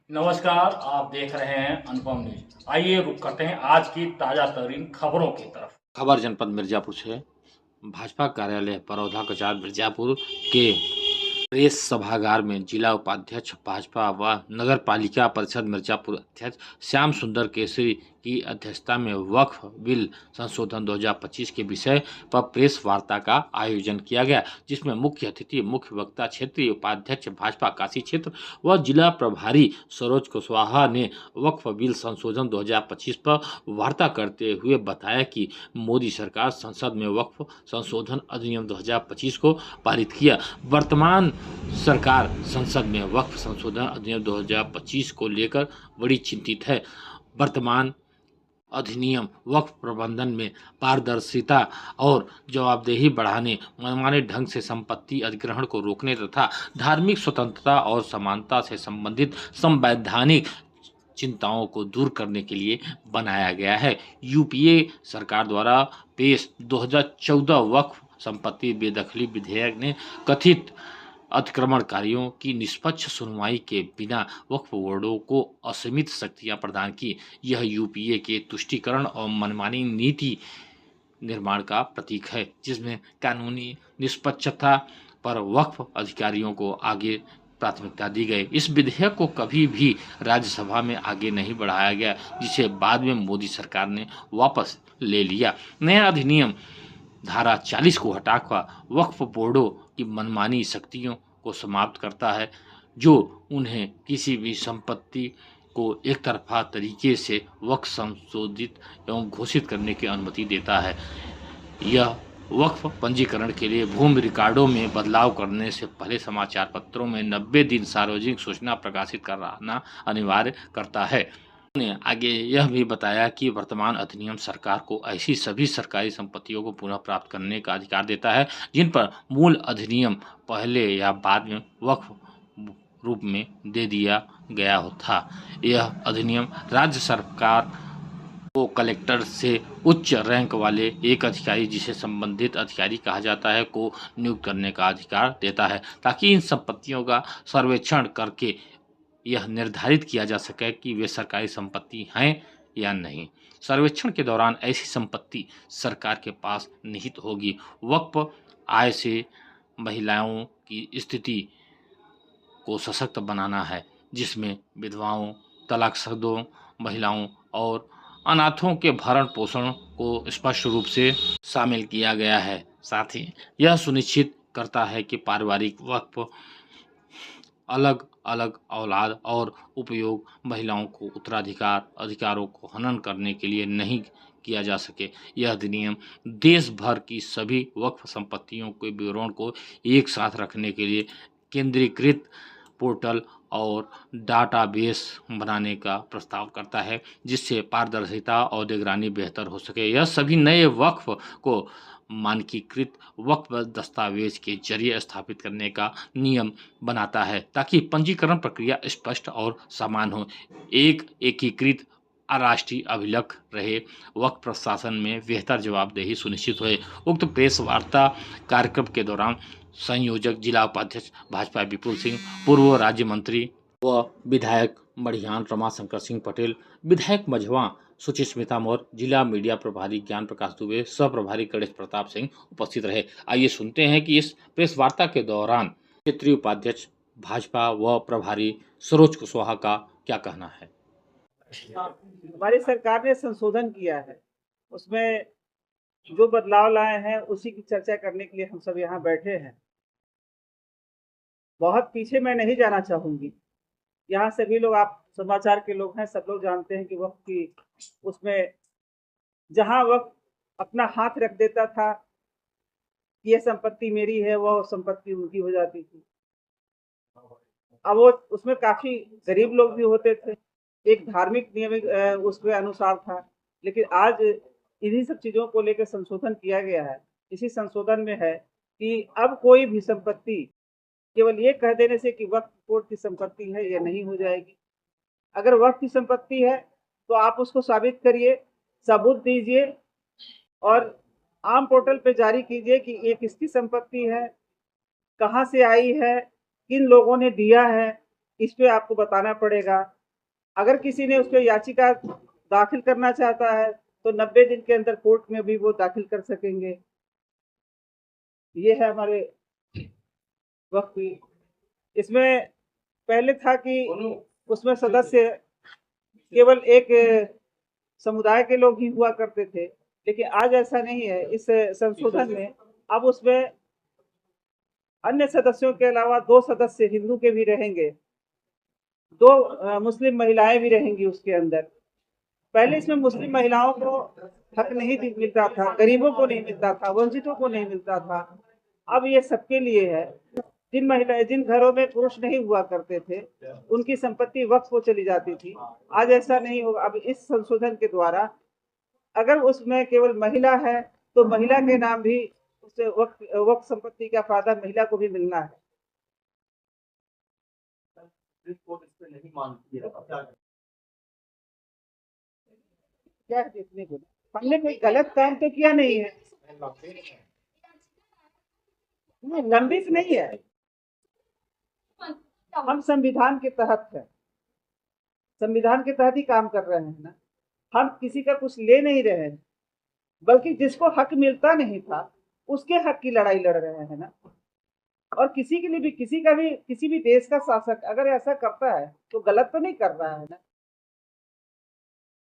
नमस्कार, आप देख रहे हैं अनुपम न्यूज। आइए रुक करते हैं आज की ताजा तरीन खबरों की तरफ। खबर जनपद मिर्जापुर से। भाजपा कार्यालय परौधा कचार मिर्जापुर के प्रेस सभागार में जिला उपाध्यक्ष भाजपा व नगर पालिका परिषद मिर्जापुर अध्यक्ष श्याम सुंदर केसरी की अध्यक्षता में वक्फ बिल संशोधन 2025 के विषय पर प्रेस वार्ता का आयोजन किया गया, जिसमें मुख्य अतिथि मुख्य वक्ता क्षेत्रीय उपाध्यक्ष भाजपा काशी क्षेत्र व जिला प्रभारी सरोज कुशवाहा ने वक्फ बिल संशोधन 2025 पर वार्ता करते हुए बताया कि मोदी सरकार संसद में वक्फ संशोधन अधिनियम 2025 को पारित किया। वर्तमान सरकार संसद में वक्फ संशोधन अधिनियम 2025 को लेकर बड़ी चिंतित है। वर्तमान अधिनियम वक्फ प्रबंधन में पारदर्शिता और जवाबदेही बढ़ाने, मनमाने ढंग से संपत्ति अधिग्रहण को रोकने तथा धार्मिक स्वतंत्रता और समानता से संबंधित संवैधानिक चिंताओं को दूर करने के लिए बनाया गया है। यूपीए सरकार द्वारा पेश 2014 वक्फ संपत्ति बेदखली विधेयक ने कथित अतिक्रमणकारियों की निष्पक्ष सुनवाई के बिना वक्फ बोर्डों को असीमित शक्तियां प्रदान की। यह यूपीए के तुष्टीकरण और मनमानी नीति निर्माण का प्रतीक है, जिसमें कानूनी निष्पक्षता पर वक्फ अधिकारियों को आगे प्राथमिकता दी गई। इस विधेयक को कभी भी राज्यसभा में आगे नहीं बढ़ाया गया, जिसे बाद में मोदी सरकार ने वापस ले लिया। नया अधिनियम धारा 40 को हटाकर वक्फ बोर्डों की मनमानी शक्तियों को समाप्त करता है, जो उन्हें किसी भी संपत्ति को एक तरफा तरीके से वक्फ संशोधित एवं घोषित करने की अनुमति देता है। यह वक्फ पंजीकरण के लिए भूमि रिकॉर्डों में बदलाव करने से पहले समाचार पत्रों में 90 दिन सार्वजनिक सूचना प्रकाशित कराना अनिवार्य करता है। उन्होंने आगे यह भी बताया कि वर्तमान अधिनियम सरकार को ऐसी सभी सरकारी संपत्तियों को पुनः प्राप्त करने का अधिकार देता है जिन पर मूल अधिनियम पहले या बाद में वक्फ रूप में दे दिया गया था। यह अधिनियम राज्य सरकार को कलेक्टर से उच्च रैंक वाले एक अधिकारी, जिसे संबंधित अधिकारी कहा जाता है, को नियुक्त करने का अधिकार देता है, ताकि इन संपत्तियों का सर्वेक्षण करके यह निर्धारित किया जा सके कि वे सरकारी संपत्ति हैं या नहीं। सर्वेक्षण के दौरान ऐसी संपत्ति सरकार के पास निहित होगी। वक्फ आय से महिलाओं की स्थिति को सशक्त बनाना है, जिसमें विधवाओं, तलाकशुदा महिलाओं और अनाथों के भरण पोषण को स्पष्ट रूप से शामिल किया गया है। साथ ही यह सुनिश्चित करता है कि पारिवारिक वक्फ अलग अलग औलाद और उपयोग महिलाओं को उत्तराधिकार अधिकारों को हनन करने के लिए नहीं किया जा सके। यह अधिनियम देश भर की सभी वक्फ संपत्तियों के विवरण को एक साथ रखने के लिए केंद्रीकृत पोर्टल और डाटाबेस बनाने का प्रस्ताव करता है, जिससे पारदर्शिता और निगरानी बेहतर हो सके। यह सभी नए वक्फ को मानकीकृत वक्फ दस्तावेज के जरिए स्थापित करने का नियम बनाता है, ताकि पंजीकरण प्रक्रिया स्पष्ट और समान हो। एक एकीकृत राष्ट्रीय अभिलेख रहे, वक्फ प्रशासन में बेहतर जवाबदेही सुनिश्चित हुए। उक्त प्रेस वार्ता कार्यक्रम के दौरान संयोजक जिला उपाध्यक्ष भाजपा विपुल सिंह, पूर्व राज्य मंत्री व विधायक मढ़ियान रमाशंकर सिंह पटेल, विधायक मझवा सुचिस्मिता मौर्य, जिला मीडिया प्रभारी ज्ञान प्रकाश दुबे, सह प्रभारी गणेश प्रताप सिंह उपस्थित रहे। आइए सुनते हैं कि इस प्रेस वार्ता के दौरान क्षेत्रीय उपाध्यक्ष भाजपा व प्रभारी सरोज कुशवाहा का क्या कहना है। हमारी सरकार ने संशोधन किया है, उसमें जो बदलाव लाए हैं उसी की चर्चा करने के लिए हम सब यहाँ बैठे हैं। बहुत पीछे मैं नहीं जाना चाहूंगी। यहाँ सभी लोग, आप समाचार के लोग हैं, सब लोग जानते हैं कि वक्त की उसमें जहाँ वक्त अपना हाथ रख देता था कि ये संपत्ति मेरी है, वह संपत्ति उनकी हो जाती थी। अब वो उसमें काफी गरीब लोग भी होते थे, एक धार्मिक नियम उसके अनुसार था। लेकिन आज इन्हीं सब चीजों को लेकर संशोधन किया गया है। इसी संशोधन में है कि अब कोई भी संपत्ति केवल ये कह देने से कि वक्फ बोर्ड की संपत्ति है, यह नहीं हो जाएगी। अगर वक्फ की संपत्ति है तो आप उसको साबित करिए, सबूत दीजिए और आम पोर्टल पे जारी कीजिए कि ये किसकी संपत्ति है, कहाँ से आई है, किन लोगों ने दिया है, इस पे आपको बताना पड़ेगा। अगर किसी ने उस पर याचिका दाखिल करना चाहता है तो 90 दिन के अंदर कोर्ट में भी वो दाखिल कर सकेंगे। ये है हमारे वक्त की। इसमें पहले था कि उसमें सदस्य केवल एक समुदाय के लोग ही हुआ करते थे, लेकिन आज ऐसा नहीं है। इस संशोधन में अब उसमें अन्य सदस्यों के अलावा 2 सदस्य हिंदू के भी रहेंगे, 2 मुस्लिम महिलाएं भी रहेंगी उसके अंदर। पहले इसमें मुस्लिम महिलाओं को हक नहीं मिलता था, गरीबों को नहीं मिलता था, वंचितों को नहीं मिलता था। अब ये सबके लिए है। जिन घरों में पुरुष नहीं हुआ करते थे उनकी संपत्ति वक्फ को चली जाती थी। आज ऐसा नहीं होगा। अब इस संशोधन के द्वारा अगर उसमें केवल महिला है तो महिला के नाम भी उस वक्फ संपत्ति का फायदा महिला को भी मिलना है। क्या है देखने को, हमने कोई गलत काम तो किया नहीं है। लंबित नहीं है, हम संविधान के तहत है, संविधान के तहत ही काम कर रहे हैं ना। हम किसी का कुछ ले नहीं रहे हैं, बल्कि जिसको हक मिलता नहीं था उसके हक की लड़ाई लड़ रहे हैं ना। और किसी के लिए भी किसी भी देश का शासक अगर ऐसा करता है तो गलत तो नहीं कर रहा है ना।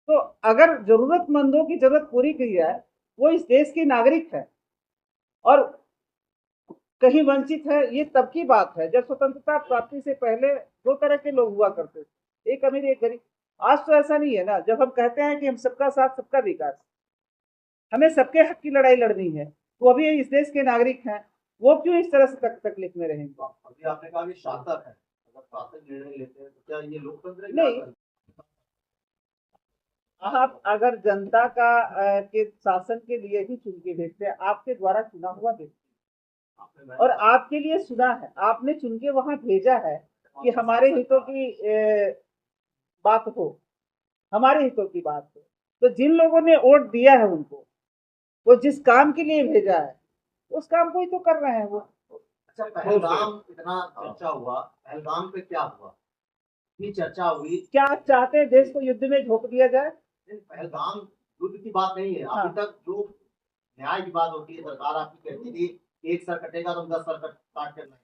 तो अगर जरूरतमंदों की जरूरत पूरी की जाए, वो इस देश के नागरिक है और कहीं वंचित है, ये तब की बात है जब स्वतंत्रता प्राप्ति से पहले 2 तरह के लोग हुआ करते थे, एक अमीर एक गरीब। आज तो ऐसा नहीं है ना। जब हम कहते हैं कि हम सबका साथ सबका विकास, हमें सबके हक की लड़ाई लड़नी है, तो अभी इस देश के नागरिक हैं, वो क्यों इस तरह से तकलीफ में रहेंगे। अभी आपने कहा कि शासक है, अगर शासक निर्णय लेते हैं तो क्या ये लोकतंत्र नहीं। आप अगर जनता के शासन के लिए ही चुन के भेजते हैं, आपके द्वारा चुना हुआ व्यक्ति और आपके लिए सुना है, आपने चुन के वहां भेजा है कि हमारे हितों की बात हो, हमारे हितों की बात हो। तो जिन लोगों ने वोट दिया है उनको, वो जिस काम के लिए भेजा है उस काम को ही तो कर रहे हैं वो। अच्छा, पहलगाम इतना चर्चा हुआ, पहलगाम पे क्या हुआ, ये चर्चा हुई। क्या आप चाहते हैं देश को युद्ध में झोंक दिया जाए? पहलगाम युद्ध की बात नहीं है। हाँ। अभी तक जो न्याय की बात होती है, सरकार आपकी कहती थी 1 सर कटेगा तो 10 सर काट करना है।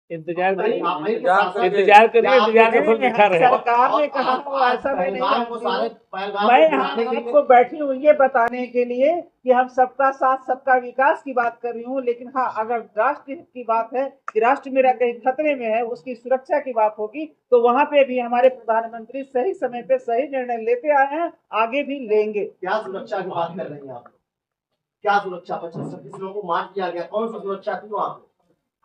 इंतजार करिए, इंतजार का फल मीठा रहेगा। सरकार ने कहा वो ऐसा नहीं। मैं यहाँ आपको बैठी हूँ ये बताने के लिए कि हम सबका साथ सबका विकास की बात कर रही हूँ, लेकिन हाँ, अगर राष्ट्र हित की बात है कि राष्ट्र मेरा कहीं खतरे में है, उसकी सुरक्षा की बात होगी, तो वहाँ पे भी हमारे प्रधानमंत्री सही समय पे सही निर्णय लेते आए हैं, आगे भी लेंगे। क्या सुरक्षा की बात कर रही हैं आप? क्या सुरक्षा? 25-26 लोगों को मार दिया गया, कौन सी सुरक्षा थी वहाँ पे?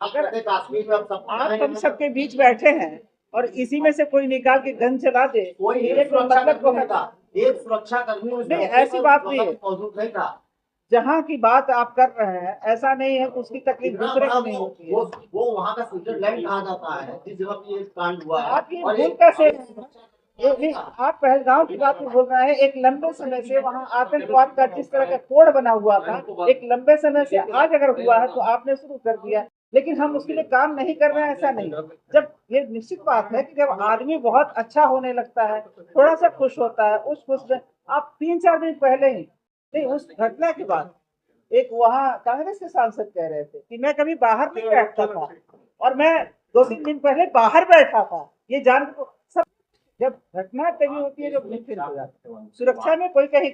अगर कश्मीर में अब आप हम सबके बीच बैठे हैं और इसी में से कोई निकाल के गन चला दे, कोई एक मतलब को था, एक सुरक्षा कर्मी नहीं, ऐसी बात नहीं है। मौजूद नहीं था। जहाँ की बात आप कर रहे हैं, ऐसा नहीं है कि उसकी तकलीफ दूसरे को नहीं होती है। वो वहाँ का स्विट्जरलैंड कहा जाता है जिस जगह पे ये कांड हुआ है। आप ये भूल कैसे, आप पहलगाम की बात बोल रहे हैं। एक लंबे समय से वहाँ आतंकवाद का जिस तरह का कोड बना हुआ था, एक लंबे समय से आज अगर हुआ है तो आपने शुरू कर दिया, लेकिन हम उसके लिए काम नहीं कर रहे हैं, ऐसा नहीं। जब ये निश्चित बात है कि जब आदमी बहुत अच्छा होने लगता है, थोड़ा सा खुश होता है, उस खुश में आप 3-4 दिन पहले ही नहीं, उस घटना के बाद एक वहाँ कांग्रेस के सांसद कह रहे थे कि मैं कभी बाहर नहीं बैठता था और मैं 2-3 दिन पहले बाहर बैठा था, ये जान को सब। जब घटना तभी होती है जब हो जाती है। सुरक्षा में कोई कहीं